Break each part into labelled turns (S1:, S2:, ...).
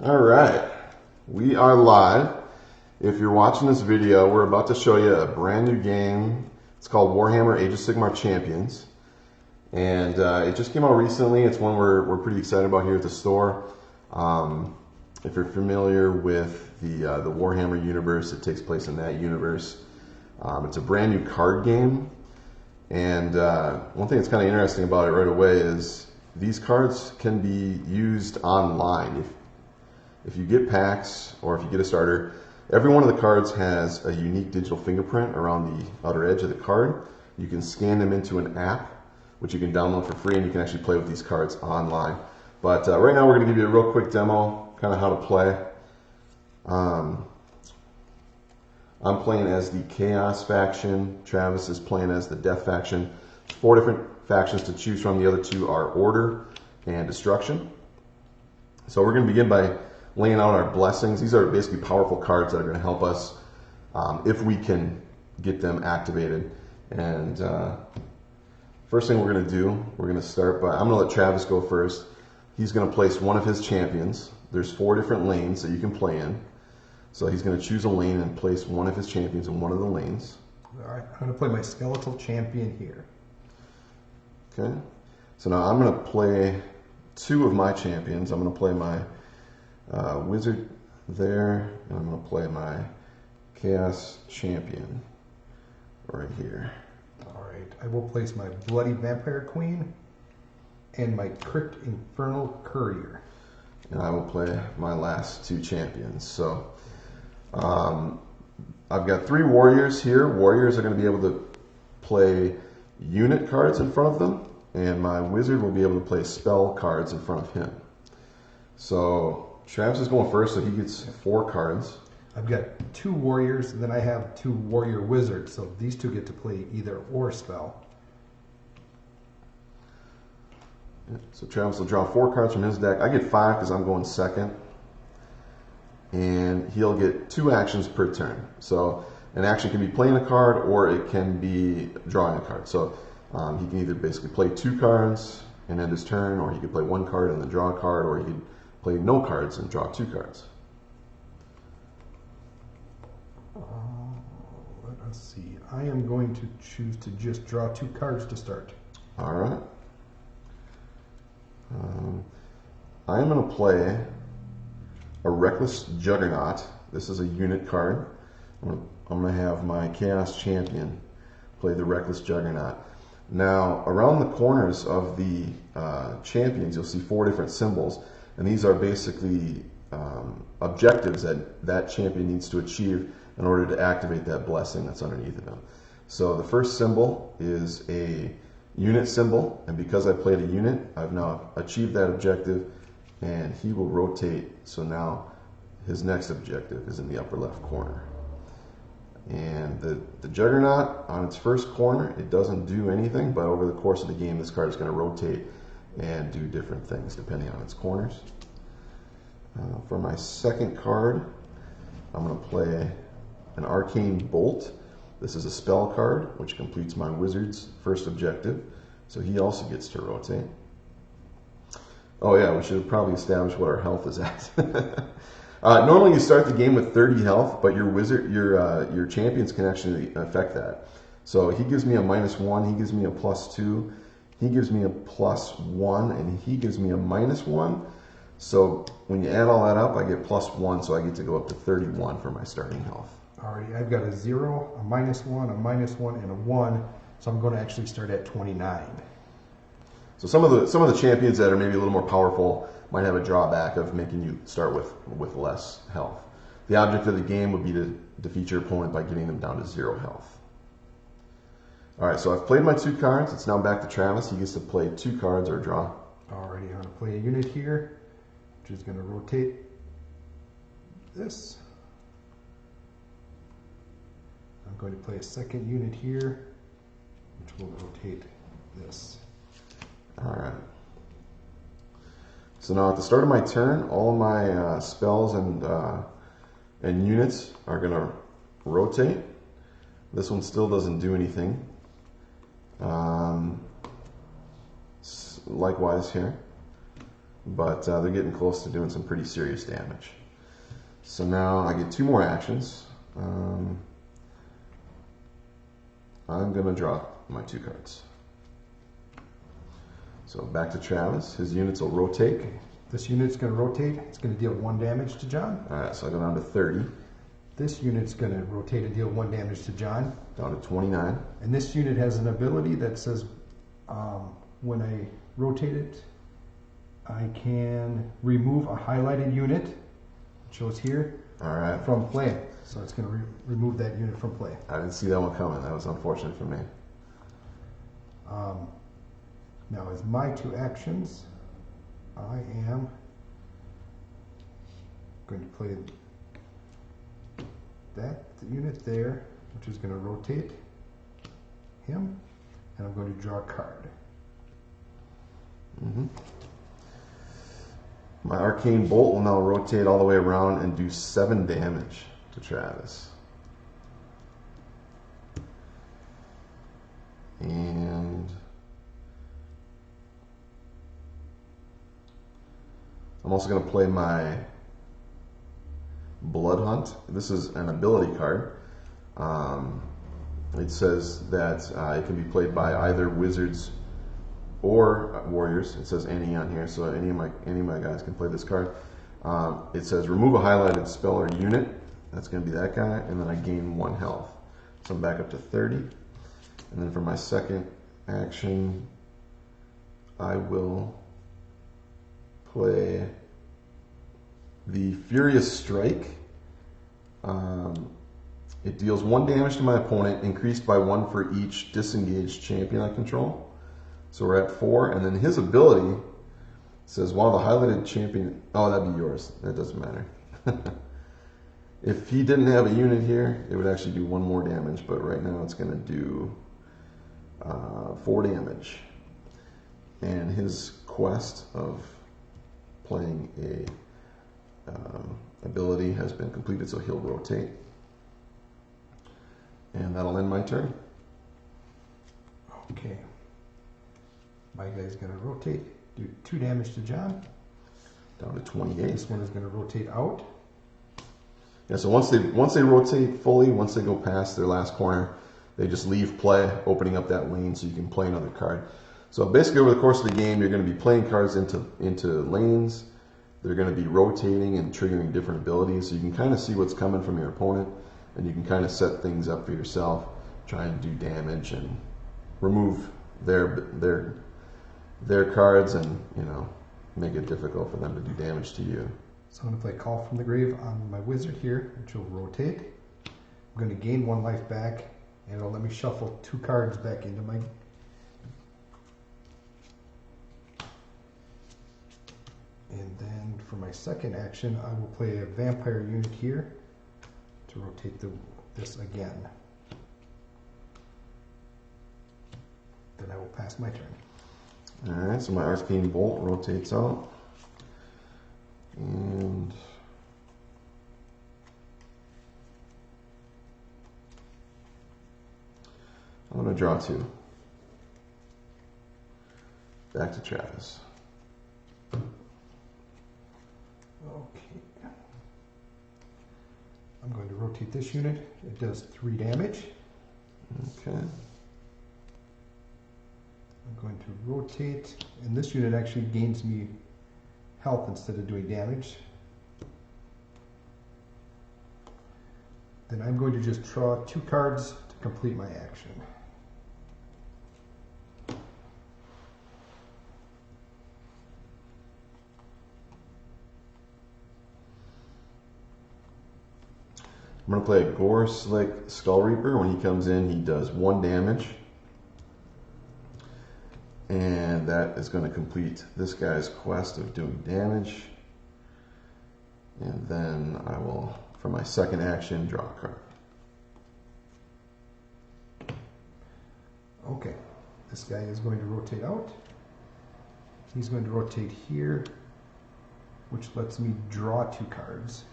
S1: All right, we are live. If you're watching this video, we're about to show you a brand new game. It's called Warhammer Age of Sigmar Champions. And it just came out recently. It's one we're pretty excited about here at the store. If you're familiar with the Warhammer universe, it takes place in that universe. It's a brand new card game. And one thing that's kind of interesting about it right away is these cards can be used online. If you get packs or if you get a starter, every one of the cards has a unique digital fingerprint around the outer edge of the card. You can scan them into an app, which you can download for free, and you can actually play with these cards online. But right now we're going to give you a real quick demo, kind of how to play. I'm playing as the Chaos faction. Travis is playing as the Death faction. There's 4 different factions to choose from. The other 2 are Order and Destruction. So we're going to begin by laying out our blessings. These are basically powerful cards that are going to help us if we can get them activated. And first thing we're going to do, we're going to start by, I'm going to let Travis go first. He's going to place one of his champions. There's 4 different lanes that you can play in. So he's going to choose a lane and place one of his champions in one of the lanes.
S2: All right, I'm going to play my skeletal champion here.
S1: Okay. So now I'm going to play 2 of my champions. I'm going to play my wizard there, and I'm going to play my chaos champion right here.
S2: All right, I will place my bloody vampire queen and my crypt infernal courier.
S1: And I will play my last 2 champions. So I've got 3 warriors here. Warriors are going to be able to play unit cards in front of them, and my wizard will be able to play spell cards in front of him. So Travis is going first, so he gets 4 cards.
S2: I've got 2 warriors, and then I have 2 warrior wizards, so these 2 get to play either or spell.
S1: So Travis will draw 4 cards from his deck. I get 5 because I'm going second. And he'll get 2 actions per turn. So an action can be playing a card or it can be drawing a card. So he can either basically play 2 cards and end his turn, or he could play 1 card and then draw a card, or he could play no cards and draw 2 cards.
S2: Let's see. I am going to choose to just draw 2 cards to start.
S1: All right. I'm going to play a Reckless Juggernaut. This is a unit card. I'm going to have my Chaos Champion play the Reckless Juggernaut. Now, around the corners of the champions, you'll see 4 different symbols, and these are basically objectives that champion needs to achieve in order to activate that blessing that's underneath of him. So the first symbol is a unit symbol, and because I played a unit, I've now achieved that objective, and he will rotate. So now his next objective is in the upper left corner. And the Juggernaut, on its first corner, it doesn't do anything, but over the course of the game, this card is going to rotate and do different things depending on its corners. For my second card, I'm going to play an Arcane Bolt. This is a spell card, which completes my wizard's first objective, so he also gets to rotate. Oh yeah, we should probably establish what our health is at. Normally you start the game with 30 health, but your champions can actually affect that. So he gives me a -1, he gives me a +2, he gives me a +1, and he gives me a -1. So when you add all that up, I get +1, so I get to go up to 31 for my starting health.
S2: Alrighty, I've got a 0, a -1, a -1, and a 1, so I'm going to actually start at 29.
S1: So some of the champions that are maybe a little more powerful might have a drawback of making you start with less health. The object of the game would be to defeat your opponent by getting them down to 0 health. All right, so I've played my 2 cards. It's now back to Travis. He gets to play 2 cards or draw.
S2: Alrighty, I'm going to play a unit here, which is going to rotate this. I'm going to play a second unit here, which will rotate this.
S1: All right. So now at the start of my turn, all of my spells and units are going to rotate. This one still doesn't do anything. Likewise here. but they're getting close to doing some pretty serious damage. So now I get 2 more actions. I'm going to draw my 2 cards. So back to Travis. His units will rotate.
S2: This unit's going to rotate. It's going to deal 1 damage to John.
S1: Alright, so I go down to 30.
S2: This unit's going to rotate and deal 1 damage to John.
S1: Down to 29.
S2: And this unit has an ability that says when I rotate it, I can remove a highlighted unit, it shows here,
S1: Alright.
S2: from play. So it's going to remove that unit from play.
S1: I didn't see that one coming. That was unfortunate for me.
S2: Now, as my 2 actions, I am going to play that unit there, which is going to rotate him, and I'm going to draw a card.
S1: My Arcane Bolt will now rotate all the way around and do 7 damage to Travis. And I'm also going to play my Blood Hunt. This is an ability card. It says that it can be played by either wizards or warriors. It says any on here, so any of my guys can play this card. It says remove a highlighted spell or unit. That's going to be that guy, and then I gain 1 health. So I'm back up to 30. And then for my second action, I will play the Furious Strike. It deals 1 damage to my opponent, increased by 1 for each disengaged champion I control. So we're at 4, and then his ability says while the highlighted champion, oh, that'd be yours. That doesn't matter. If he didn't have a unit here, it would actually do 1 more damage, but right now it's going to do 4 damage. And his quest of playing a ability has been completed, so he'll rotate. And that'll end my turn.
S2: Okay. My guy's going to rotate, do 2 damage to John.
S1: Down to 28.
S2: This one is going to rotate out.
S1: Yeah, so once they rotate fully, once they go past their last corner, they just leave play, opening up that lane so you can play another card. So basically over the course of the game, you're going to be playing cards into lanes. They're going to be rotating and triggering different abilities, so you can kind of see what's coming from your opponent, and you can kind of set things up for yourself, try and do damage and remove their cards, and make it difficult for them to do damage to you.
S2: So I'm going to play Call from the Grave on my wizard here, which will rotate. I'm going to gain 1 life back, and it'll let me shuffle 2 cards back into my... And then for my second action, I will play a vampire unit here to rotate this again. Then I will pass my turn.
S1: Alright, so my Arcane Bolt rotates out. And I'm going to draw 2. Back to Travis.
S2: Okay. I'm going to rotate this unit. It does 3 damage.
S1: Okay.
S2: I'm going to rotate, and this unit actually gains me health instead of doing damage. Then I'm going to just draw 2 cards to complete my action.
S1: I'm going to play a Gore Slick Skull Reaper. When he comes in, he does 1 damage. And that is going to complete this guy's quest of doing damage. And then I will, for my second action, draw a card.
S2: Okay, this guy is going to rotate out. He's going to rotate here, which lets me draw 2 cards.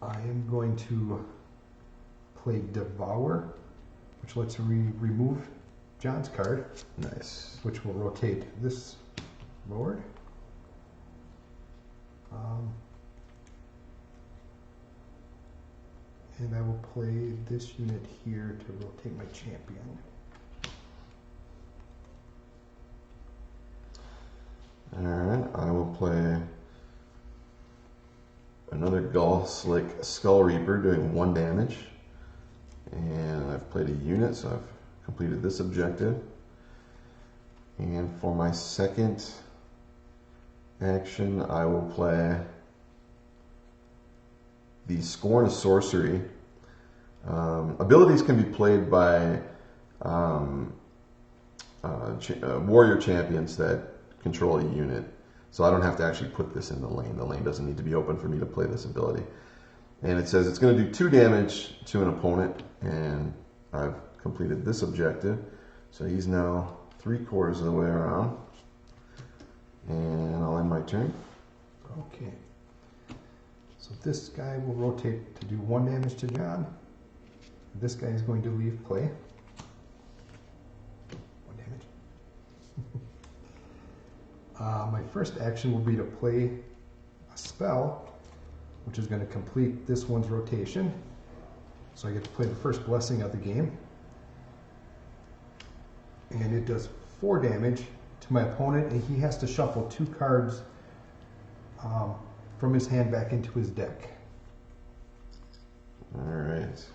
S2: I am going to play Devour, which lets me remove John's card,
S1: Nice.
S2: which will rotate this board. And I will play this unit here to rotate my champion.
S1: Alright, I will play another Gull Slick Skull Reaper doing 1 damage. And I've played a unit, so I've completed this objective. And for my second action, I will play the Scorn of Sorcery. Abilities can be played by warrior champions that control a unit. So I don't have to actually put this in the lane. The lane doesn't need to be open for me to play this ability. And it says it's going to do 2 damage to an opponent, and I've completed this objective. So he's now 3/4 of the way around. And I'll end my turn.
S2: Okay. So this guy will rotate to do 1 damage to John. This guy is going to leave play. 1 damage. My first action will be to play a spell, which is going to complete this one's rotation. So I get to play the first blessing of the game. And it does 4 damage to my opponent, and he has to shuffle 2 cards from his hand back into his deck.
S1: Alright.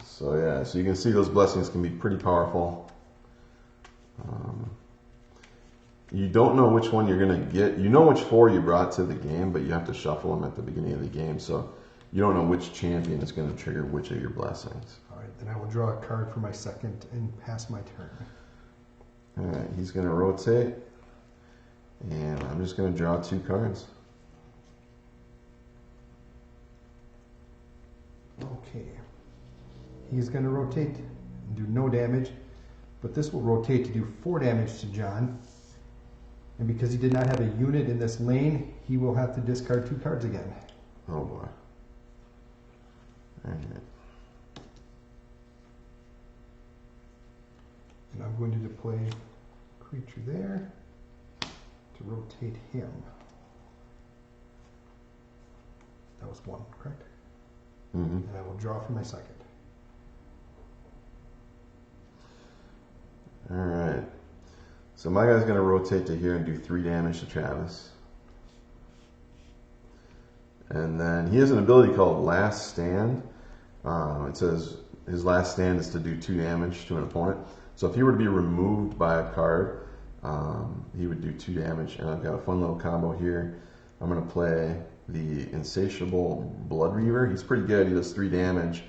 S1: So yeah, so you can see those blessings can be pretty powerful. You don't know which one you're going to get. You know which 4 you brought to the game, but you have to shuffle them at the beginning of the game. So you don't know which champion is going to trigger which of your blessings.
S2: Alright, then I will draw a card for my second and pass my turn.
S1: Alright, he's going to rotate. And I'm just going to draw 2 cards.
S2: Okay. He's going to rotate and do no damage, but this will rotate to do 4 damage to John. And because he did not have a unit in this lane, he will have to discard 2 cards again.
S1: Oh boy. Alright.
S2: And I'm going to play a creature there to rotate him. That was 1, correct?
S1: Mm-hmm.
S2: And I will draw for my second.
S1: Alright. So my guy's going to rotate to here and do 3 damage to Travis. And then he has an ability called Last Stand. It says his last stand is to do 2 damage to an opponent. So if he were to be removed by a card, he would do 2 damage. And I've got a fun little combo here. I'm going to play the Insatiable Blood Reaver. He's pretty good. He does 3 damage.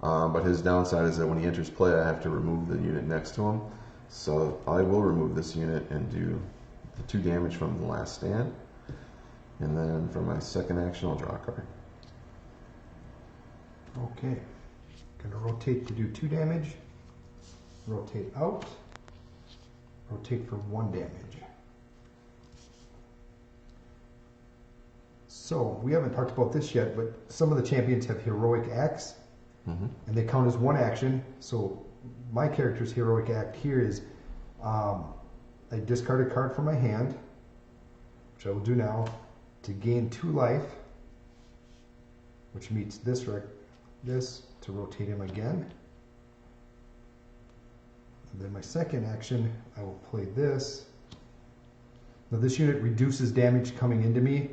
S1: But his downside is that when he enters play, I have to remove the unit next to him. So I will remove this unit and do the 2 damage from the Last Stand. And then for my second action, I'll draw a card.
S2: Okay. Going to rotate to do 2 damage. Rotate out. Rotate for 1 damage. So, we haven't talked about this yet, but some of the champions have heroic acts.
S1: Mm-hmm.
S2: And they count as 1 action. So my character's heroic act here is I discard a card from my hand, which I will do now, to gain 2 life, which meets this to rotate him again. And then my second action, I will play this. Now this unit reduces damage coming into me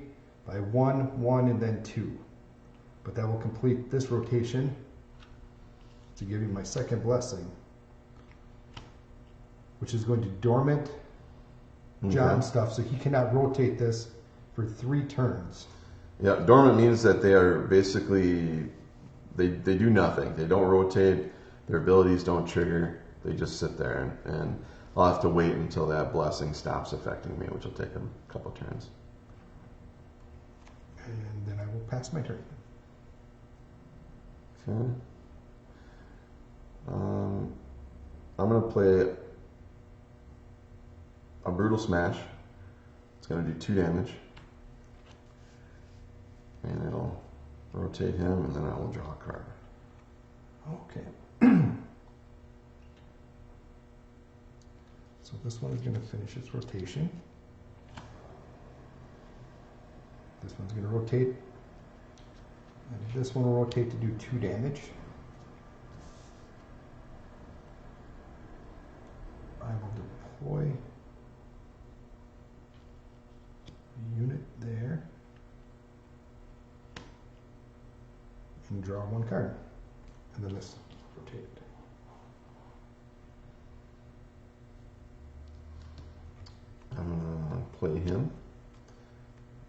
S2: by 1, 1, and then 2. But that will complete this rotation to give you my second blessing, which is going to dormant John's stuff, so he cannot rotate this for 3 turns.
S1: Yeah, dormant means that they are basically, they do nothing. They don't rotate, their abilities don't trigger, they just sit there, and I'll have to wait until that blessing stops affecting me, which will take a couple turns.
S2: And then I will pass my turn.
S1: Okay. I'm going to play a Brutal Smash. It's going to do 2 damage. And it'll rotate him, and then I will draw a card.
S2: Okay. So this one is going to finish its rotation. This one's going to rotate. And this one will rotate to do 2 damage. I will deploy a unit there and draw 1 card. And then this rotate.
S1: I'm gonna play him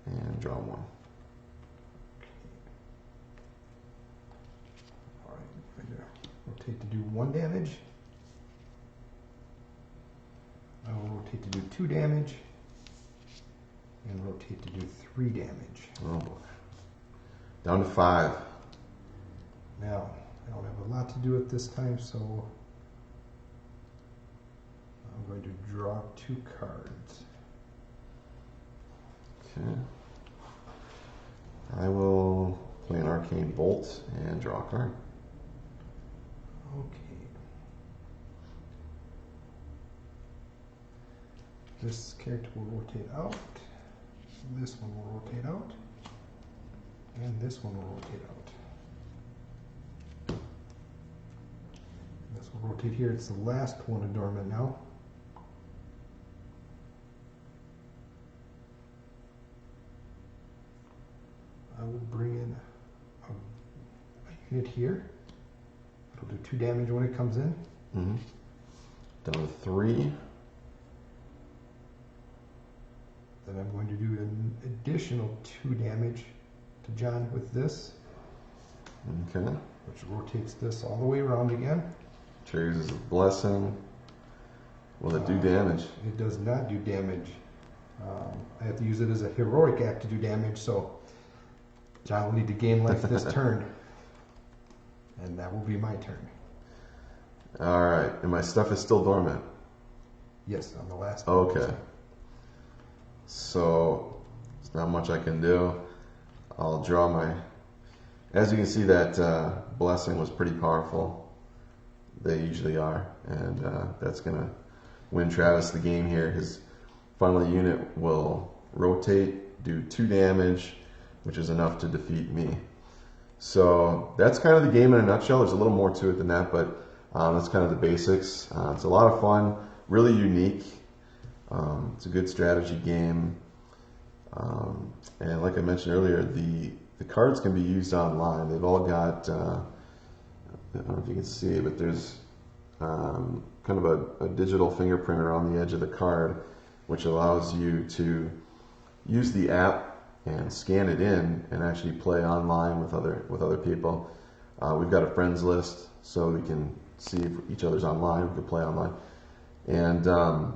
S1: and draw 1.
S2: All right, I'm going to rotate to do 1 damage. I will rotate to do 2 damage and rotate to do 3 damage.
S1: Oh boy. Down to 5.
S2: Now, I don't have a lot to do at this time, so I'm going to draw 2 cards.
S1: Okay. I will play an arcane bolt and draw a card.
S2: Okay. This character will rotate out. This one will rotate out. And this one will rotate out. This will rotate here. It's the last one adornment now. I will bring in a unit here. It'll do 2 damage when it comes in.
S1: Mm-hmm. Down to 3.
S2: Then I'm going to do an additional 2 damage to John with this,
S1: Okay.
S2: which rotates this all the way around again.
S1: Triggers a blessing. Will it do damage?
S2: It does not do damage. I have to use it as a heroic act to do damage, so John will need to gain life this turn. And that will be my turn.
S1: Alright, and my stuff is still dormant.
S2: Yes, on the last
S1: Okay. So, there's not much I can do. I'll draw my... As you can see, that blessing was pretty powerful. They usually are. And that's going to win Travis the game here. His final unit will rotate, do 2 damage, which is enough to defeat me. So that's kind of the game in a nutshell. There's a little more to it than that, but that's kind of the basics. It's a lot of fun, really unique. It's a good strategy game. And like I mentioned earlier, the cards can be used online. They've all got, I don't know if you can see, but there's kind of a digital fingerprint around the edge of the card, which allows you to use the app and scan it in and actually play online with other people. We've got a friends list, so we can see if each other's online. We can play online, and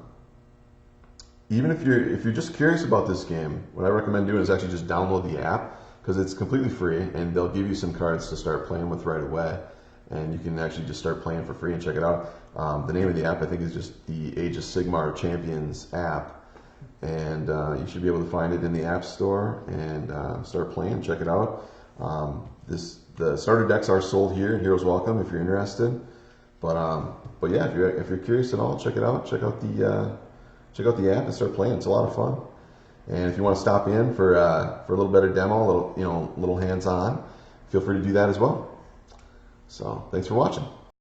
S1: even if you're just curious about this game, what I recommend doing is actually just download the app, because it's completely free, and they'll give you some cards to start playing with right away, and you can actually just start playing for free and check it out. The name of the app, I think, is just the Age of Sigmar Champions app. And you should be able to find it in the App Store and start playing. Check it out. The starter decks are sold here. Heroes welcome if you're interested. But yeah, if you're curious at all, check it out. Check out the app and start playing. It's a lot of fun. And if you want to stop in for a little better demo, a little hands-on, feel free to do that as well. So thanks for watching.